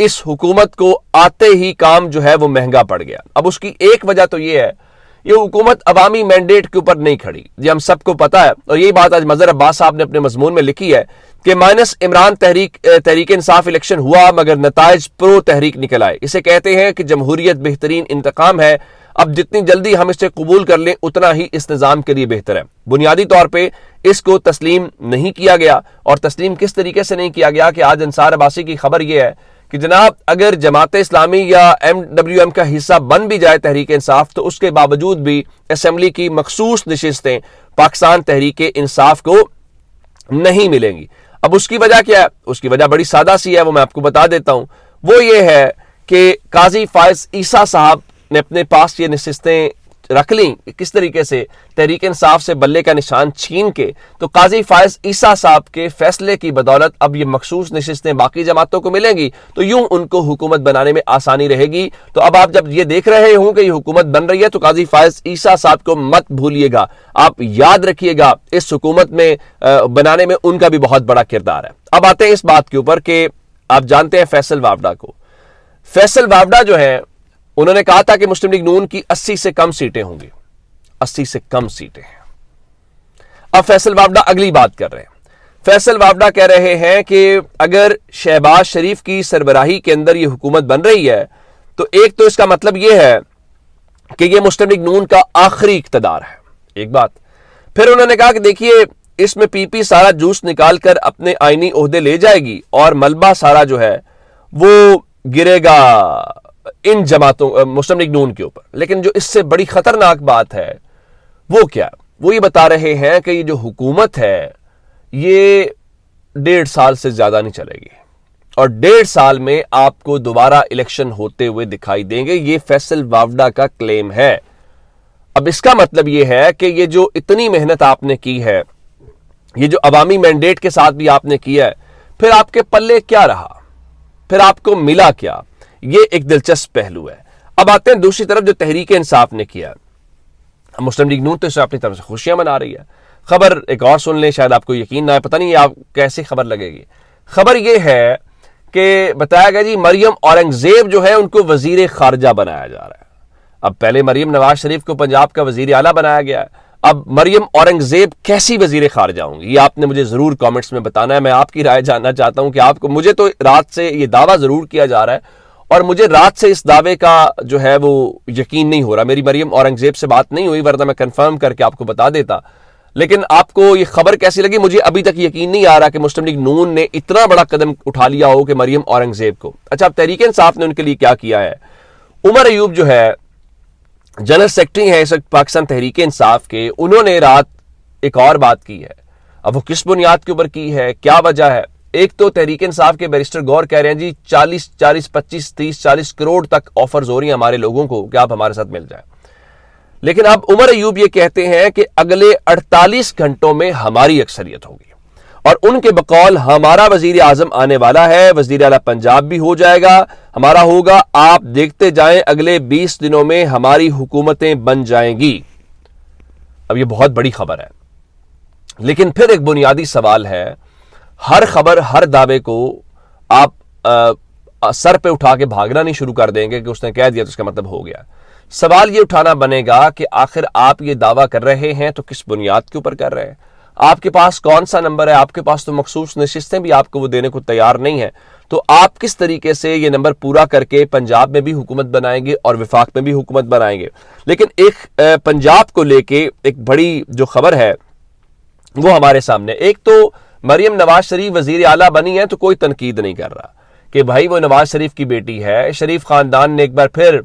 اس حکومت کو آتے ہی کام جو ہے وہ مہنگا پڑ گیا۔ اب اس کی ایک وجہ تو یہ ہے، یہ حکومت عوامی مینڈیٹ کے اوپر نہیں کھڑی، یہ ہم سب کو پتا ہے، اور یہی بات آج مظہر عباس صاحب نے اپنے مضمون میں لکھی ہے کہ مائنس عمران تحریک انصاف الیکشن ہوا مگر نتائج پرو تحریک نکل آئے۔ اسے کہتے ہیں کہ جمہوریت بہترین انتقام ہے، اب جتنی جلدی ہم اسے قبول کر لیں اتنا ہی اس نظام کے لیے بہتر ہے۔ بنیادی طور پہ اس کو تسلیم نہیں کیا گیا، اور تسلیم کس طریقے سے نہیں کیا گیا کہ آج انصار عباسی کی خبر یہ ہے کہ جناب اگر جماعت اسلامی یا MWM کا حصہ بن بھی جائے تحریک انصاف تو اس کے باوجود بھی اسمبلی کی مخصوص نشستیں پاکستان تحریک انصاف کو نہیں ملیں گی۔ اب اس کی وجہ کیا ہے؟ اس کی وجہ بڑی سادہ سی ہے، وہ میں آپ کو بتا دیتا ہوں۔ وہ یہ ہے کہ قاضی فائز عیسیٰ صاحب نے اپنے پاس یہ نشستیں رکھ لیں کس طریقے سے، تحریک انصاف سے بلے کا نشان چھین کے، تو قاضی فائز عیسیٰ صاحب کے فیصلے کی بدولت اب یہ مخصوص نشستیں باقی جماعتوں کو ملیں گی، تو یوں ان کو حکومت بنانے میں آسانی رہے گی۔ تو اب آپ جب یہ دیکھ رہے ہوں کہ یہ حکومت بن رہی ہے تو قاضی فائز عیسیٰ صاحب کو مت بھولیے گا، آپ یاد رکھیے گا اس حکومت میں بنانے میں ان کا بھی بہت بڑا کردار ہے۔ اب آتے ہیں اس بات کے اوپر کہ آپ جانتے ہیں فیصل وابڈا کو۔ فیصل وابڈا جو ہے انہوں نے کہا تھا کہ مسلم لیگ نون کی 80 سے کم سیٹیں ہوں گی، 80 سے کم سیٹیں ہیں۔ اب فیصل وابڈا اگلی بات کر رہے ہیں، فیصل وابڈا کہہ رہے ہیں کہ اگر شہباز شریف کی سربراہی کے اندر یہ حکومت بن رہی ہے تو ایک تو اس کا مطلب یہ ہے کہ یہ مسلم لیگ نون کا آخری اقتدار ہے، ایک بات۔ پھر انہوں نے کہا کہ دیکھیے اس میں پی پی سارا جوس نکال کر اپنے آئینی عہدے لے جائے گی اور ملبہ سارا جو ہے وہ گرے گا ان جماعتوں مسلم لیگ نون کے اوپر۔ لیکن جو اس سے بڑی خطرناک بات ہے وہ کیا؟ وہ یہ بتا رہے ہیں کہ یہ جو حکومت ہے یہ 1.5 سال سے زیادہ نہیں چلے گی، اور 1.5 سال میں آپ کو دوبارہ الیکشن ہوتے ہوئے دکھائی دیں گے، یہ فیصل وابڈا کا کلیم ہے۔ اب اس کا مطلب یہ ہے کہ یہ جو اتنی محنت آپ نے کی ہے، یہ جو عوامی مینڈیٹ کے ساتھ بھی آپ نے کیا ہے، پھر آپ کے پلے کیا رہا، پھر آپ کو ملا کیا؟ یہ ایک دلچسپ پہلو ہے۔ اب آتے ہیں دوسری طرف جو تحریک انصاف نے کیا۔ مسلم لیگ نون تو اسے اپنی طرف سے خوشیاں منا رہی ہے۔ خبر ایک اور سن لیں، شاید آپ کو یقین نہ آئے، پتہ نہیں آپ کیسی خبر لگے گی۔ خبر یہ ہے کہ بتایا گیا جی مریم اورنگزیب جو ہے ان کو وزیر خارجہ بنایا جا رہا ہے۔ اب پہلے مریم نواز شریف کو پنجاب کا وزیر اعلیٰ بنایا گیا ہے، اب مریم اورنگزیب کیسی وزیر خارجہ ہوں گی یہ آپ نے مجھے ضرور کامنٹس میں بتانا ہے۔ میں آپ کی رائے جاننا چاہتا ہوں کہ آپ کو، مجھے تو رات سے یہ دعویٰ ضرور کیا جا رہا ہے اور مجھے رات سے اس دعوے کا جو ہے وہ یقین نہیں ہو رہا۔ میری مریم اورنگزیب سے بات نہیں ہوئی ورنہ میں کنفرم کر کے آپ کو بتا دیتا، لیکن آپ کو یہ خبر کیسی لگی؟ مجھے ابھی تک یقین نہیں آ رہا کہ مسلم لیگ نون نے اتنا بڑا قدم اٹھا لیا ہو کہ مریم اورنگزیب کو۔ اچھا، اب تحریک انصاف نے ان کے لیے کیا کیا ہے؟ عمر ایوب جو ہے جنرل سیکرٹری ہیں اس وقت پاکستان تحریک انصاف کے، انہوں نے رات ایک اور بات کی ہے۔ اب وہ کس بنیاد کے اوپر کی ہے، کیا وجہ ہے؟ ایک تو تحریک انصاف کے بیرسٹر گور کہہ رہے ہیں جی 40 25 30 40 کروڑ تک آفرز ہو رہی ہیں ہمارے لوگوں کو کہ آپ ہمارے ساتھ مل جائیں، لیکن اب عمر ایوب یہ کہتے ہیں کہ اگلے 48 گھنٹوں میں ہماری اکثریت ہوگی، اور ان کے بقول ہمارا وزیر اعظم آنے والا ہے، وزیر اعلیٰ پنجاب بھی ہو جائے گا، ہمارا ہوگا، آپ دیکھتے جائیں اگلے 20 دنوں میں ہماری حکومتیں بن جائیں گی۔ اب یہ بہت بڑی خبر ہے، لیکن پھر ایک بنیادی سوال ہے، ہر خبر ہر دعوے کو آپ سر پہ اٹھا کے بھاگنا نہیں شروع کر دیں گے کہ اس نے کہہ دیا تو اس کا مطلب ہو گیا۔ سوال یہ اٹھانا بنے گا کہ آخر آپ یہ دعویٰ کر رہے ہیں تو کس بنیاد کے اوپر کر رہے ہیں؟ آپ کے پاس کون سا نمبر ہے؟ آپ کے پاس تو مخصوص نشستیں بھی آپ کو وہ دینے کو تیار نہیں ہیں، تو آپ کس طریقے سے یہ نمبر پورا کر کے پنجاب میں بھی حکومت بنائیں گے اور وفاق میں بھی حکومت بنائیں گے؟ لیکن ایک پنجاب کو لے کے ایک بڑی جو خبر ہے وہ ہمارے سامنے، ایک تو مریم نواز شریف وزیر اعلیٰ بنی ہے تو کوئی تنقید نہیں کر رہا کہ بھائی وہ نواز شریف کی بیٹی ہے، شریف خاندان نے ایک بار پھر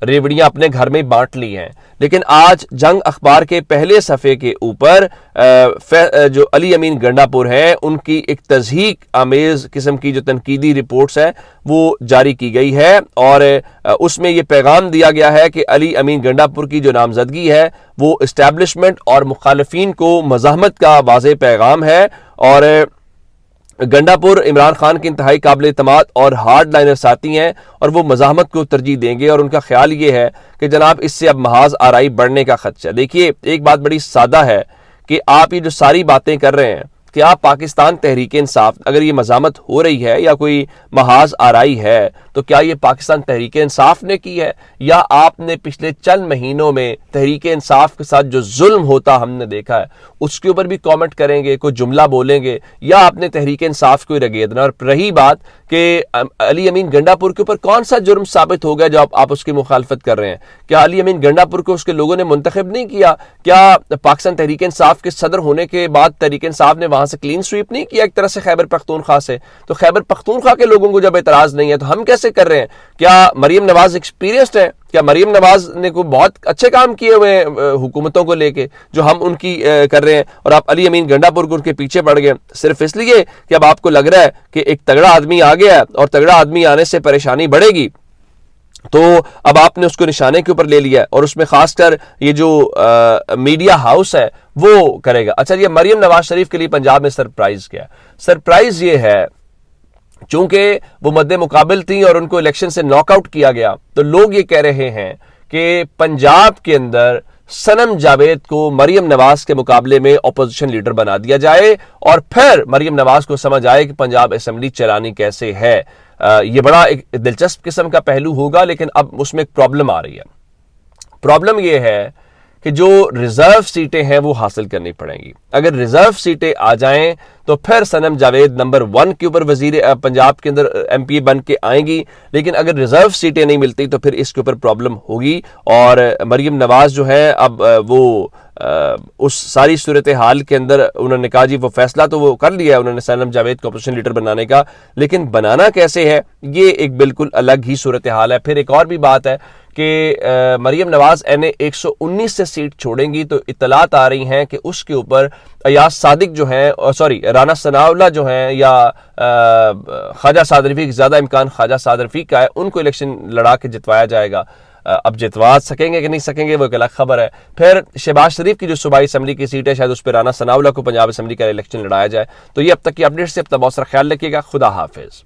ریوڑیاں اپنے گھر میں بانٹ لی ہیں، لیکن آج جنگ اخبار کے پہلے صفحے کے اوپر جو علی امین گنڈا پور ہیں ان کی ایک تضحیک آمیز قسم کی جو تنقیدی رپورٹس ہیں وہ جاری کی گئی ہے، اور اس میں یہ پیغام دیا گیا ہے کہ علی امین گنڈا پور کی جو نامزدگی ہے وہ اسٹیبلشمنٹ اور مخالفین کو مزاحمت کا واضح پیغام ہے، اور گنڈا پور عمران خان کے انتہائی قابل اعتماد اور ہارڈ لائنر ساتھی ہیں اور وہ مزاحمت کو ترجیح دیں گے، اور ان کا خیال یہ ہے کہ جناب اس سے اب محاذ آرائی بڑھنے کا خدشہ ہے۔ دیکھیے ایک بات بڑی سادہ ہے کہ آپ یہ جو ساری باتیں کر رہے ہیں کیا پاکستان تحریک انصاف اگر یہ مزاحمت ہو رہی ہے یا کوئی محاذ آرائی ہے تو کیا یہ پاکستان تحریک انصاف نے کی ہے یا آپ نے پچھلے چند مہینوں میں تحریک انصاف کے ساتھ جو ظلم ہوتا ہم نے دیکھا ہے اس کے اوپر بھی کامنٹ کریں گے, کوئی جملہ بولیں گے, یا آپ نے تحریک انصاف کو رگیدنا. اور رہی بات کہ علی امین گنڈا پور کے اوپر کون سا جرم ثابت ہو گیا جو آپ اس کی مخالفت کر رہے ہیں؟ کیا علی امین گنڈا پور کو اس کے لوگوں نے منتخب نہیں کیا؟ کیا پاکستان تحریک انصاف کے صدر ہونے کے بعد تحریک انصاف نے وہاں سے کلین سویپ نہیں کیا ایک طرح سے خیبر پختونخوا سے؟ تو خیبر پختونخوا کے لوگوں کو جب اعتراض نہیں ہے تو ہم کیسے کر رہے ہیں؟ کیا مریم نواز ایکسپیرینسڈ ہے؟ کیا مریم نواز نے کوئی بہت اچھے کام کیے ہوئے ہیں حکومتوں کو لے کے جو ہم ان کی کر رہے ہیں, اور آپ علی امین گنڈا پور کو ان کے پیچھے پڑ گئے صرف اس لیے کہ اب آپ کو لگ رہا ہے کہ ایک تگڑا آدمی آ گیا ہے اور تگڑا آدمی آنے سے پریشانی بڑھے گی, تو اب آپ نے اس کو نشانے کے اوپر لے لیا ہے اور اس میں خاص کر یہ جو میڈیا ہاؤس ہے وہ کرے گا. اچھا, یہ مریم نواز شریف کے لیے پنجاب میں سرپرائز کیا؟ سرپرائز یہ ہے چونکہ وہ مد مقابل تھیں اور ان کو الیکشن سے ناک آؤٹ کیا گیا, تو لوگ یہ کہہ رہے ہیں کہ پنجاب کے اندر صنم جاوید کو مریم نواز کے مقابلے میں اپوزیشن لیڈر بنا دیا جائے اور پھر مریم نواز کو سمجھ آئے کہ پنجاب اسمبلی چلانی کیسے ہے. یہ بڑا ایک دلچسپ قسم کا پہلو ہوگا, لیکن اب اس میں ایک پرابلم آ رہی ہے. پرابلم یہ ہے کہ جو ریزرو سیٹیں ہیں وہ حاصل کرنی پڑیں گی. اگر ریزرو سیٹیں آ جائیں تو پھر صنم جاوید نمبر 1 کے اوپر وزیر پنجاب کے اندر ایم پی بن کے آئیں گی, لیکن اگر ریزرو سیٹیں نہیں ملتی تو پھر اس کے اوپر پرابلم ہوگی. اور مریم نواز جو ہے اب وہ اس ساری صورتحال کے اندر انہوں نے کہا جی وہ فیصلہ تو وہ کر لیا ہے انہوں نے صنم جاوید کو اپوزیشن لیڈر بنانے کا, لیکن بنانا کیسے ہے یہ ایک بالکل الگ ہی صورتحال ہے. پھر ایک اور بھی بات ہے کہ مریم نواز NA-119 سے سیٹ چھوڑیں گی تو اطلاعات آ رہی ہیں کہ اس کے اوپر ایاز صادق جو ہیں رانا ثناءاللہ جو ہیں یا خواجہ سعد رفیق, زیادہ امکان خواجہ سعد رفیق کا ہے, ان کو الیکشن لڑا کے جتوایا جائے گا. اب جتوا سکیں گے کہ نہیں سکیں گے وہ ایک الگ خبر ہے. پھر شہباز شریف کی جو صوبائی اسمبلی کی سیٹ ہے شاید اس پہ رانا ثناءاللہ کو پنجاب اسمبلی کا الیکشن لڑایا جائے. تو یہ اب تک کی اپڈیٹ سے اب تک بہت سارا خیال رکھیے گا. خدا حافظ.